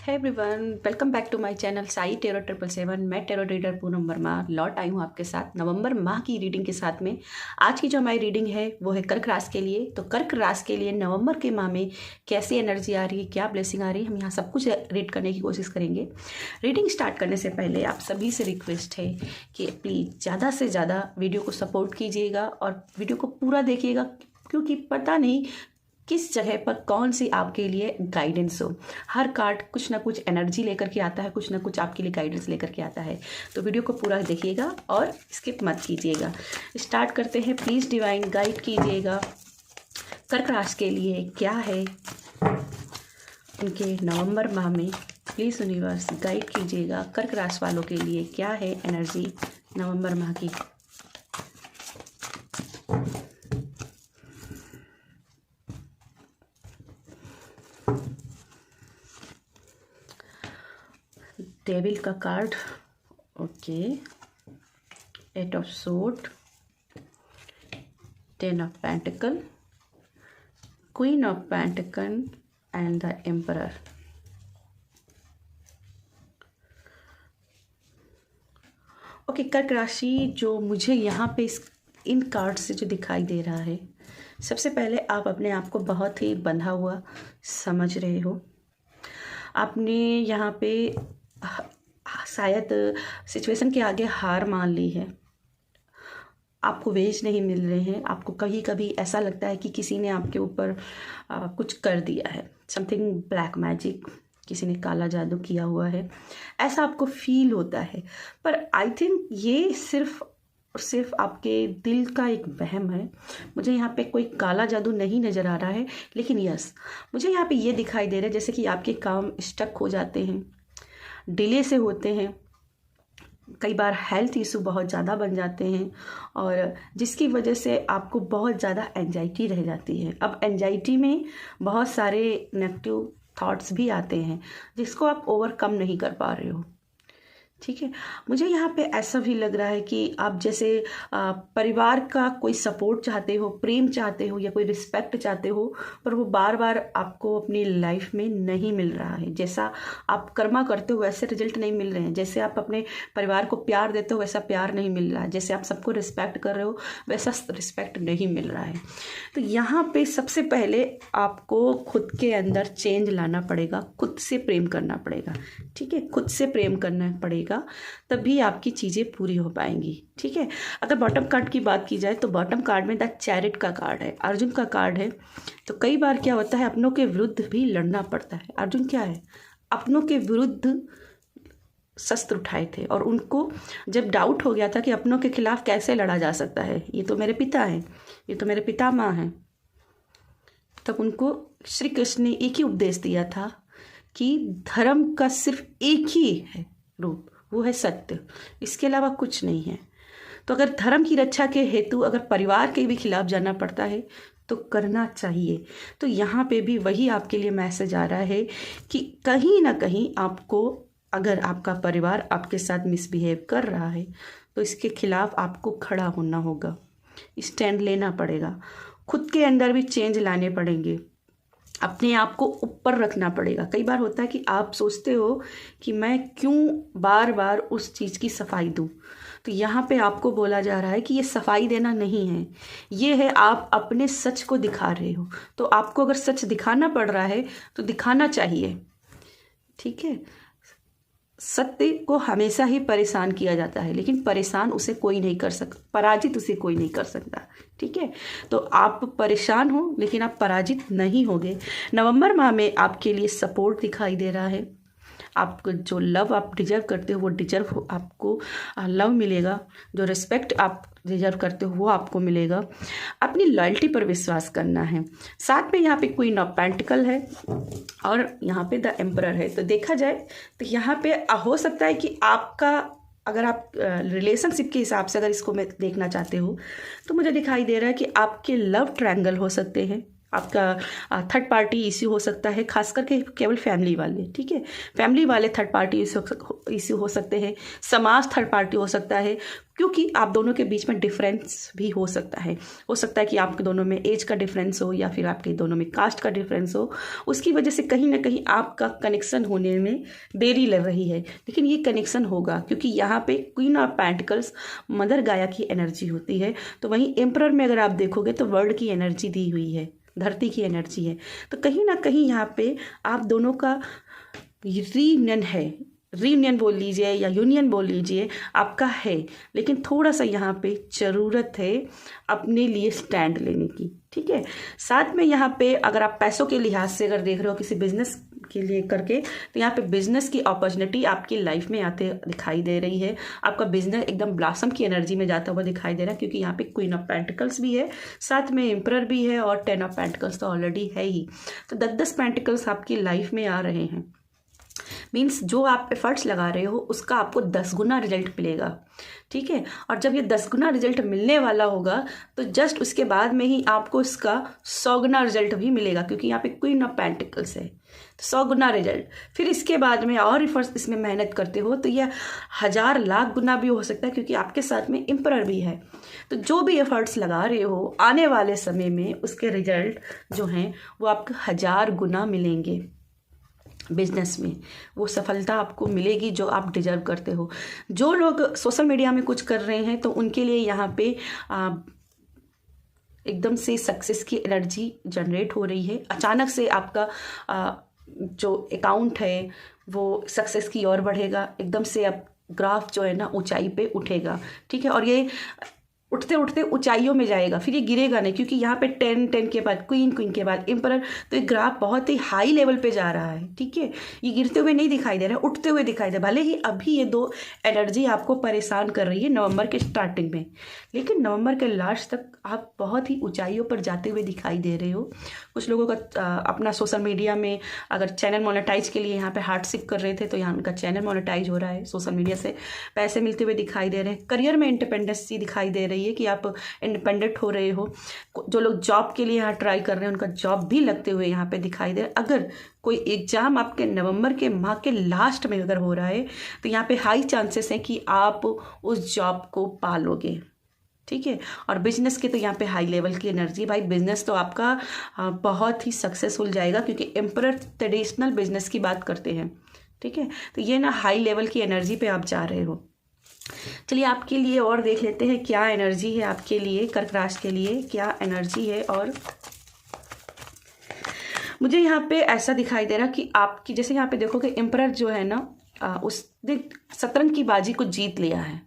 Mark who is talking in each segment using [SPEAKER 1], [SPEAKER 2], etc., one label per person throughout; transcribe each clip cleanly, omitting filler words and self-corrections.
[SPEAKER 1] है everyone, welcome back to my channel Sai tarot 777। मैं tarot reader Poonam Verma लौट आई हूँ आपके साथ नवंबर माह की रीडिंग के साथ में। आज की जो हमारी रीडिंग है वो है कर्क राशि के लिए। तो कर्क राशि के लिए नवंबर के माह में कैसी एनर्जी आ रही है, क्या ब्लेसिंग आ रही है, हम यहाँ सब कुछ रीड करने की कोशिश करेंगे। रीडिंग स्टार्ट करने से पहले आप सभी से रिक्वेस्ट है कि प्लीज़ ज़्यादा से ज़्यादा वीडियो को सपोर्ट कीजिएगा और वीडियो को पूरा देखिएगा, क्योंकि पता नहीं किस जगह पर कौन सी आपके लिए गाइडेंस हो। हर कार्ड कुछ ना कुछ एनर्जी लेकर के आता है, कुछ ना कुछ आपके लिए गाइडेंस लेकर के आता है। तो वीडियो को पूरा देखिएगा और स्किप मत कीजिएगा। स्टार्ट करते हैं। प्लीज़ डिवाइन गाइड कीजिएगा कर्क राशि के लिए क्या है उनके नवंबर माह में। प्लीज़ यूनिवर्स गाइड कीजिएगा कर्क राशि वालों के लिए क्या है एनर्जी नवंबर माह की। डेविल का card, okay, 8 of sword, 10 of pentacle, queen of pentacle and the emperor. Okay, कर्क राशि जो मुझे यहाँ पे इन कार्ड से जो दिखाई दे रहा है, सबसे पहले आप अपने आप को बहुत ही बंधा हुआ समझ रहे हो। आपने यहाँ पे शायद सिचुएशन के आगे हार मान ली है। आपको वेज नहीं मिल रहे हैं। आपको कभी कभी ऐसा लगता है कि किसी ने आपके ऊपर कुछ कर दिया है, समथिंग ब्लैक मैजिक, किसी ने काला जादू किया हुआ है, ऐसा आपको फील होता है। पर आई थिंक ये सिर्फ आपके दिल का एक वहम है। मुझे यहाँ पे कोई काला जादू नहीं नज़र आ रहा है, लेकिन यस, मुझे यहाँ पे ये दिखाई दे रहा है जैसे कि आपके काम स्टक हो जाते हैं, डिले से होते हैं। कई बार हेल्थ इशू बहुत ज़्यादा बन जाते हैं और जिसकी वजह से आपको बहुत ज़्यादा एंजाइटी रह जाती है। अब एंजाइटी में बहुत सारे नेगेटिव थॉट्स भी आते हैं जिसको आप ओवरकम नहीं कर पा रहे हो। ठीक है, मुझे यहाँ पे ऐसा भी लग रहा है कि आप जैसे परिवार का कोई सपोर्ट चाहते हो, प्रेम चाहते हो या कोई रिस्पेक्ट चाहते हो, पर वो बार बार आपको अपनी लाइफ में नहीं मिल रहा है। जैसा आप कर्मा करते हो वैसे रिजल्ट नहीं मिल रहे हैं। जैसे आप अपने परिवार को प्यार देते हो वैसा प्यार नहीं मिल रहा है। जैसे आप सबको रिस्पेक्ट कर रहे हो वैसा रिस्पेक्ट नहीं मिल रहा है। तो यहाँ पे सबसे पहले आपको खुद के अंदर चेंज लाना पड़ेगा, खुद से प्रेम करना पड़ेगा। ठीक है, खुद से प्रेम करना पड़ेगा, तभी आपकी चीज़ें पूरी हो पाएंगी। ठीक है, अगर बॉटम कार्ड की बात की जाए तो बॉटम कार्ड में द चैरिट का कार्ड है, अर्जुन का कार्ड है। तो कई बार क्या होता है, अपनों के विरुद्ध भी लड़ना पड़ता है। अर्जुन क्या है, अपनों के विरुद्ध शस्त्र उठाए थे और उनको जब डाउट हो गया था कि अपनों के खिलाफ कैसे लड़ा जा सकता है, ये तो मेरे पिता हैं, ये तो मेरे पितामह हैं, तब उनको श्री कृष्ण ने एक ही उपदेश दिया था कि धर्म का सिर्फ एक ही है रूप, वो है सत्य, इसके अलावा कुछ नहीं है। तो अगर धर्म की रक्षा के हेतु अगर परिवार के भी खिलाफ जाना पड़ता है तो करना चाहिए। तो यहाँ पे भी वही आपके लिए मैसेज आ रहा है कि कहीं ना कहीं आपको, अगर आपका परिवार आपके साथ मिसबिहेव कर रहा है तो इसके खिलाफ आपको खड़ा होना होगा, स्टैंड लेना पड़ेगा, खुद के अंदर भी चेंज लाने पड़ेंगे, अपने आप को ऊपर रखना पड़ेगा। कई बार होता है कि आप सोचते हो कि मैं क्यों बार बार उस चीज़ की सफाई दूं। तो यहाँ पे आपको बोला जा रहा है कि ये सफाई देना नहीं है, ये है आप अपने सच को दिखा रहे हो। तो आपको अगर सच दिखाना पड़ रहा है तो दिखाना चाहिए। ठीक है, सत्य को हमेशा ही परेशान किया जाता है, लेकिन परेशान उसे कोई नहीं कर सकता, पराजित उसे कोई नहीं कर सकता। ठीक है, तो आप परेशान हो लेकिन आप पराजित नहीं होगे। नवंबर माह में आपके लिए सपोर्ट दिखाई दे रहा है। आपको जो लव आप डिजर्व करते हो वो डिजर्व आपको लव मिलेगा, जो रिस्पेक्ट आप डिजर्व करते हो वो आपको मिलेगा। अपनी लॉयल्टी पर विश्वास करना है। साथ में यहाँ पे क्वीन ऑफ पेंटिकल है और यहाँ पे द एम्परर है। तो देखा जाए तो यहाँ पे हो सकता है कि आपका, अगर आप रिलेशनशिप के हिसाब से अगर इसको मैं देखना चाहते हो तो मुझे दिखाई दे रहा है कि आपके लव ट्रायंगल हो सकते हैं आपका थर्ड पार्टी इश्यू हो सकता है, खास करके केवल फैमिली वाले, ठीक है। फैमिली वाले थर्ड पार्टी इश्यू हो सकते हैं, समाज थर्ड पार्टी हो सकता है, क्योंकि आप दोनों के बीच में डिफरेंस भी हो सकता है कि आपके दोनों में एज का डिफरेंस हो या फिर आपके दोनों में कास्ट का डिफरेंस हो। उसकी वजह से कहीं ना कहीं आपका कनेक्शन होने में देरी लग रही है, लेकिन ये कनेक्शन होगा, क्योंकि यहाँ पे क्वीन ऑफ पेंटिकल्स मदर गाया की एनर्जी होती है। तो वहीं एम्परर में अगर आप देखोगे तो वर्ल्ड की एनर्जी दी हुई है, धरती की एनर्जी है। तो कहीं ना कहीं यहाँ पे आप दोनों का रीयूनियन बोल लीजिए या यूनियन बोल लीजिए, आपका है, लेकिन थोड़ा सा यहाँ पे ज़रूरत है अपने लिए स्टैंड लेने की, ठीक है। साथ में यहाँ पे अगर आप पैसों के लिहाज से अगर देख रहे हो किसी बिजनेस के लिए करके, तो यहाँ पे बिजनेस की अपॉर्चुनिटी आपकी लाइफ में आते दिखाई दे रही है। आपका बिजनेस एकदम ब्लॉसम की एनर्जी में जाता हुआ दिखाई दे रहा है, क्योंकि यहाँ पे क्वीन ऑफ पेंटिकल्स भी है, साथ में एम्परर भी है, और 10 ऑफ पेंटिकल्स तो ऑलरेडी है ही। तो 10 पेंटिकल्स आपकी लाइफ में आ रहे हैं। मीन्स जो आप एफर्ट्स लगा रहे हो उसका आपको 10 गुना रिजल्ट मिलेगा, ठीक है। और जब ये 10 गुना रिजल्ट मिलने वाला होगा तो जस्ट उसके बाद में ही आपको इसका 100 गुना रिजल्ट भी मिलेगा, क्योंकि यहाँ पे क्वीन ऑफ पेंटिकल्स है, तो 100 गुना रिजल्ट। फिर इसके बाद में और एफर्ट्स इसमें मेहनत करते हो तो यह 1000 लाख गुना भी हो सकता है, क्योंकि आपके साथ में एम्परर भी है। तो जो भी एफर्ट्स लगा रहे हो आने वाले समय में उसके रिजल्ट जो हैं वो आपको 1000 गुना मिलेंगे। बिजनेस में वो सफलता आपको मिलेगी जो आप डिजर्व करते हो। जो लोग सोशल मीडिया में कुछ कर रहे हैं तो उनके लिए यहाँ पे एकदम से सक्सेस की एनर्जी जनरेट हो रही है। अचानक से आपका जो अकाउंट है वो सक्सेस की ओर बढ़ेगा, एकदम से आप ग्राफ जो है ना ऊंचाई पे उठेगा, ठीक है। और ये उठते उठते ऊंचाइयों में जाएगा, फिर ये गिरेगा नहीं, क्योंकि यहाँ पे 10 के बाद क्वीन के बाद एम्परर, तो ये ग्राफ बहुत ही हाई लेवल पे जा रहा है, ठीक है। ये गिरते हुए नहीं दिखाई दे रहा है, उठते हुए दिखाई दे। भले ही अभी ये 2 एनर्जी आपको परेशान कर रही है नवंबर के स्टार्टिंग में, लेकिन नवंबर के लास्ट तक आप बहुत ही ऊंचाइयों पर जाते हुए दिखाई दे रहे हो। कुछ लोगों का अपना सोशल मीडिया में अगर चैनल मोनेटाइज के लिए यहाँ पे हार्डशिप कर रहे थे तो यहाँ उनका चैनल मोनेटाइज हो रहा है, सोशल मीडिया से पैसे मिलते हुए दिखाई दे रहे हैं। करियर में इंडिपेंडेंसी दिखाई दे रही है कि आप इंडिपेंडेंट हो रहे हो। जो लोग जॉब के लिए यहाँ ट्राई कर रहे हैं उनका जॉब भी लगते हुए यहाँ पे दिखाई दे रहा है। अगर कोई एग्जाम आपके नवंबर के माह के लास्ट में अगर हो रहा है तो यहाँ पे हाई चांसेस हैं कि आप उस जॉब को पालोगे, ठीक है। और बिजनेस के तो यहाँ पे हाई लेवल की एनर्जी, भाई बिजनेस तो आपका बहुत ही सक्सेसफुल जाएगा, क्योंकि एम्परर ट्रेडिशनल बिजनेस की बात करते हैं, ठीक है। तो ये ना हाई लेवल की एनर्जी पे आप जा रहे हो। चलिए आपके लिए और देख लेते हैं क्या एनर्जी है आपके लिए, कर्क राशि के लिए क्या एनर्जी है। और मुझे यहाँ पे ऐसा दिखाई दे रहा कि आपकी, जैसे यहाँ पे देखोगे एम्परर जो है ना उसने शतरंज की बाजी को जीत लिया है,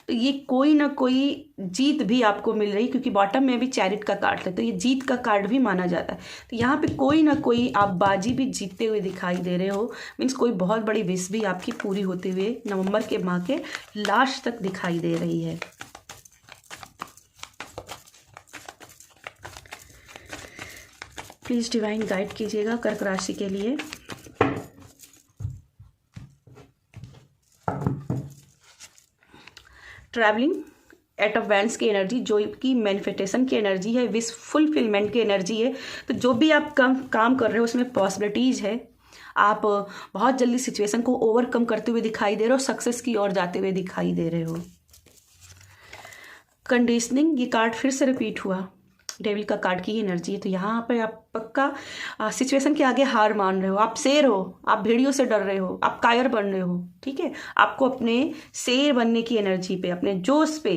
[SPEAKER 1] तो ये कोई ना कोई जीत भी आपको मिल रही, क्योंकि बॉटम में भी चैरिट का कार्ड है, तो ये जीत का कार्ड भी माना जाता है। तो यहाँ पे कोई ना कोई आप बाजी भी जीतते हुए दिखाई दे रहे हो। मीन्स कोई बहुत बड़ी विश भी आपकी पूरी होते हुए नवंबर के माह के लास्ट तक दिखाई दे रही है। प्लीज़ डिवाइन गाइड कीजिएगा कर्क राशि के लिए। ट्रैवलिंग, 8 ऑफ वैंड्स की एनर्जी जो कि मैनिफेस्टेशन की एनर्जी है, विश फुलफिलमेंट की एनर्जी है। तो जो भी आप काम कर रहे हो उसमें पॉसिबिलिटीज़ है, आप बहुत जल्दी सिचुएशन को ओवरकम करते हुए दिखाई दे रहे हो, सक्सेस की ओर जाते हुए दिखाई दे रहे हो। कंडीशनिंग, ये कार्ड फिर से रिपीट हुआ, डेविल का कार्ड की एनर्जी है। तो यहाँ पर आप पक्का सिचुएशन के आगे हार मान रहे हो, आप शेर हो, आप भेड़ियों से डर रहे हो, आप कायर बन रहे हो, ठीक है। आपको अपने शेर बनने की एनर्जी पे, अपने जोश पे,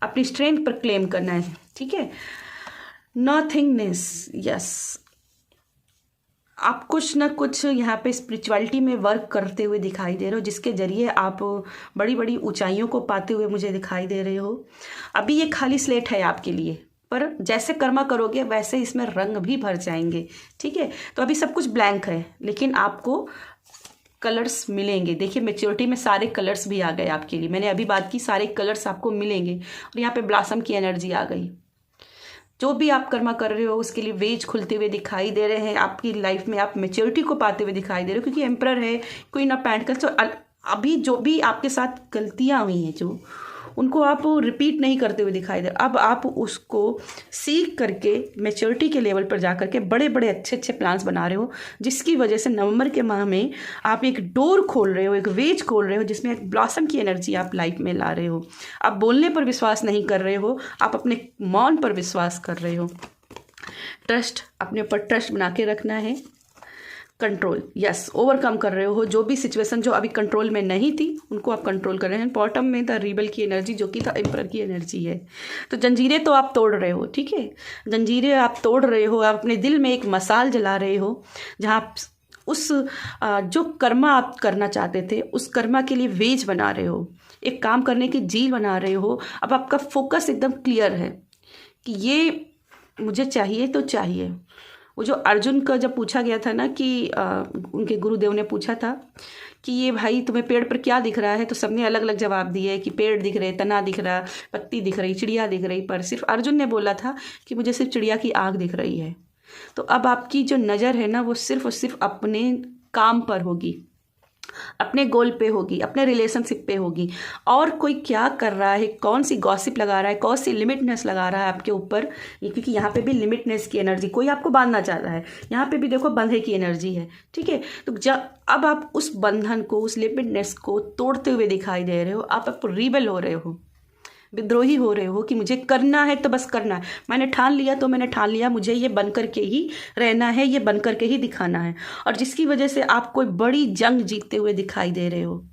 [SPEAKER 1] अपनी स्ट्रेंथ पर क्लेम करना है, ठीक है। नथिंगनेस, यस, आप कुछ ना कुछ यहाँ पे स्पिरिचुअलिटी में वर्क करते हुए दिखाई दे रहे हो, जिसके जरिए आप बड़ी बड़ी ऊंचाइयों को पाते हुए मुझे दिखाई दे रहे हो। अभी ये खाली स्लेट है आपके लिए, पर जैसे कर्मा करोगे वैसे इसमें रंग भी भर जाएंगे, ठीक है। तो अभी सब कुछ ब्लैंक है, लेकिन आपको कलर्स मिलेंगे। देखिए मैच्योरिटी में सारे कलर्स भी आ गए आपके लिए, मैंने अभी बात की, सारे कलर्स आपको मिलेंगे। और यहाँ पे ब्लॉसम की एनर्जी आ गई। जो भी आप कर्मा कर रहे हो उसके लिए वेज खुलते हुए दिखाई दे रहे हैं। आपकी लाइफ में आप मैच्योरिटी को पाते हुए दिखाई दे रहे हो, क्योंकि एम्परर है, क्वीन ऑफ पेंटिकल्स। तो अभी जो भी आपके साथ गलतियाँ हुई हैं जो उनको आप रिपीट नहीं करते हुए दिखाई दे। अब आप उसको सीख करके मैच्योरिटी के लेवल पर जा करके बड़े बड़े अच्छे अच्छे प्लान्स बना रहे हो, जिसकी वजह से नवंबर के माह में आप एक डोर खोल रहे हो, एक वेज खोल रहे हो, जिसमें एक ब्लॉसम की एनर्जी आप लाइफ में ला रहे हो। आप बोलने पर विश्वास नहीं कर रहे हो, आप अपने मौन पर विश्वास कर रहे हो। ट्रस्ट, अपने ऊपर ट्रस्ट बना के रखना है। कंट्रोल, यस, ओवरकम कर रहे हो। जो भी सिचुएशन जो अभी कंट्रोल में नहीं थी उनको आप कंट्रोल कर रहे हैं। बॉटम में द रिबल की एनर्जी, जो कि द एम्परर की एनर्जी है। तो जंजीरें तो आप तोड़ रहे हो, ठीक है, जंजीरें आप तोड़ रहे हो। आप अपने दिल में एक मसाल जला रहे हो, जहाँ आप उस जो कर्मा आप करना चाहते थे उस कर्मा के लिए वेज बना रहे हो, एक काम करने की झील बना रहे हो। अब आपका फोकस एकदम क्लियर है कि ये मुझे चाहिए तो चाहिए। वो जो अर्जुन का जब पूछा गया था ना कि उनके गुरुदेव ने पूछा था कि ये भाई तुम्हें पेड़ पर क्या दिख रहा है, तो सबने अलग अलग जवाब दिए कि पेड़ दिख रहे, तना दिख रहा, पत्ती दिख रही, चिड़िया दिख रही, पर सिर्फ अर्जुन ने बोला था कि मुझे सिर्फ चिड़िया की आँख दिख रही है। तो अब आपकी जो नज़र है ना वो सिर्फ और सिर्फ अपने काम पर होगी, अपने गोल पे होगी, अपने रिलेशनशिप पे होगी। और कोई क्या कर रहा है, कौन सी गॉसिप लगा रहा है, कौन सी लिमिटनेस लगा रहा है आपके ऊपर, क्योंकि यहाँ पे भी लिमिटनेस की एनर्जी, कोई आपको बांधना चाह रहा है। यहाँ पे भी देखो बंधे की एनर्जी है, ठीक है। तो जब अब आप उस बंधन को, उस लिमिटनेस को तोड़ते हुए दिखाई दे रहे हो। आप रिबेल हो रहे हो, विद्रोही हो रहे हो कि मुझे करना है तो बस करना है। मैंने ठान लिया तो मैंने ठान लिया, मुझे ये बन करके ही रहना है, ये बन करके ही दिखाना है। और जिसकी वजह से आप कोई बड़ी जंग जीतते हुए दिखाई दे रहे हो।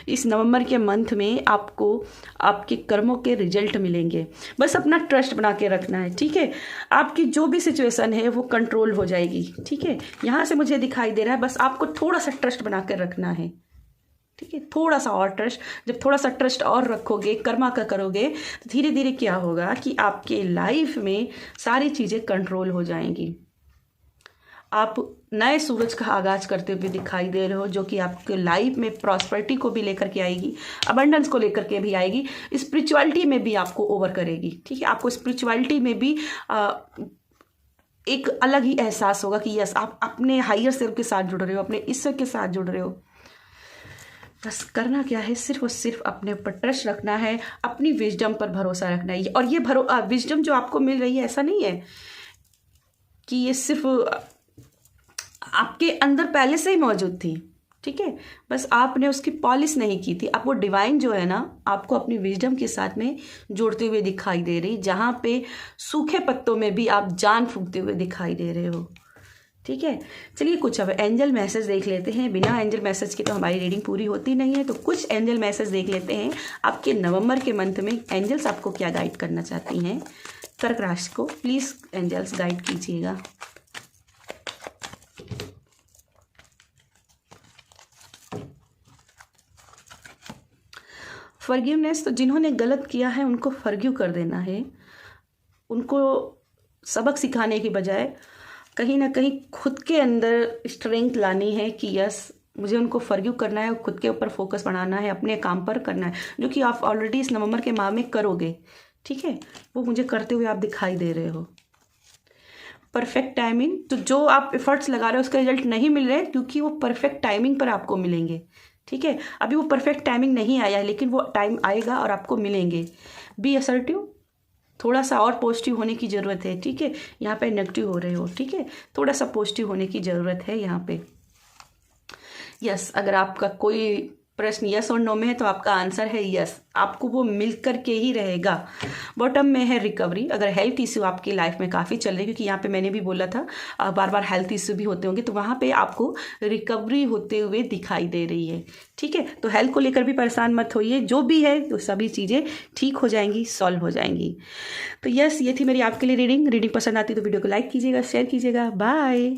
[SPEAKER 1] इस नवंबर के मंथ में आपको आपके कर्मों के रिजल्ट मिलेंगे। बस अपना ट्रस्ट बना के रखना है, ठीक है। आपकी जो भी सिचुएशन है वो कंट्रोल हो जाएगी, ठीक है। यहाँ से मुझे दिखाई दे रहा है, बस आपको थोड़ा सा ट्रस्ट बना कर रखना है, ठीक है, थोड़ा सा और ट्रस्ट। जब थोड़ा सा ट्रस्ट और रखोगे, कर्मा का करोगे, तो धीरे धीरे क्या होगा कि आपके लाइफ में सारी चीज़ें कंट्रोल हो जाएंगी। आप नए सूरज का आगाज करते हुए दिखाई दे रहे हो, जो कि आपके लाइफ में प्रॉस्पेरिटी को भी लेकर के आएगी, अबंडेंस को लेकर के भी आएगी, स्पिरिचुअलिटी में भी आपको ओवर करेगी, ठीक है। आपको स्पिरिचुअलिटी में भी एक अलग ही एहसास होगा कि यस, आप अपने हायर सेल्फ के साथ जुड़ रहे हो, अपने ईश्वर के साथ जुड़ रहे हो। बस करना क्या है, सिर्फ और सिर्फ अपने ऊपर ट्रस्ट रखना है, अपनी विजडम पर भरोसा रखना है। और ये विजडम जो आपको मिल रही है, ऐसा नहीं है कि ये सिर्फ आपके अंदर पहले से ही मौजूद थी, ठीक है। बस आपने उसकी पॉलिश नहीं की थी। अब वो डिवाइन जो है ना, आपको अपनी विजडम के साथ में जोड़ते हुए दिखाई दे रही, जहाँ पे सूखे पत्तों में भी आप जान फूंकते हुए दिखाई दे रहे हो, ठीक है। चलिए कुछ अब एंजल मैसेज देख लेते हैं। बिना एंजल मैसेज के तो हमारी रीडिंग पूरी होती नहीं है, तो कुछ एंजल मैसेज देख लेते हैं। आपके नवंबर के मंथ में एंजल्स आपको क्या गाइड करना चाहती हैं। कर्क राशि को प्लीज़ एंजल्स गाइड कीजिएगा। फॉरगिवनेस, तो जिन्होंने गलत किया है उनको फॉरगिव कर देना है। उनको सबक सिखाने की बजाय कहीं ना कहीं खुद के अंदर स्ट्रेंथ लानी है कि यस, मुझे उनको फॉरगिव करना है, खुद के ऊपर फोकस बढ़ाना है, अपने काम पर करना है, जो कि आप ऑलरेडी इस नवंबर के माह में करोगे, ठीक है। वो मुझे करते हुए आप दिखाई दे रहे हो। परफेक्ट टाइमिंग, तो जो आप एफर्ट्स लगा रहे हो उसका रिजल्ट नहीं मिल रहे, क्योंकि वो परफेक्ट टाइमिंग पर आपको मिलेंगे, ठीक है। अभी वो परफेक्ट टाइमिंग नहीं आया है, लेकिन वो टाइम आएगा और आपको मिलेंगे। बी असर्टिव, थोड़ा सा और पॉजिटिव होने की ज़रूरत है, ठीक है। यहाँ पे नेगेटिव हो रहे हो, ठीक है, थोड़ा सा पॉजिटिव होने की ज़रूरत है यहाँ पे। यस, अगर आपका कोई प्रश्न यस और नो में है तो आपका आंसर है यस, आपको वो मिल कर के ही रहेगा। बॉटम में है रिकवरी। अगर हेल्थ इश्यू आपकी लाइफ में काफ़ी चल रही है, क्योंकि यहाँ पे मैंने भी बोला था बार बार हेल्थ इश्यू भी होते होंगे, तो वहाँ पे आपको रिकवरी होते हुए दिखाई दे रही है, ठीक है। तो हेल्थ को लेकर भी परेशान मत होइए, जो भी है तो सभी चीज़ें ठीक हो जाएंगी, सॉल्व हो जाएंगी। तो यस, ये थी मेरी आपके लिए रीडिंग। पसंद आती तो वीडियो को लाइक कीजिएगा, शेयर कीजिएगा। बाय।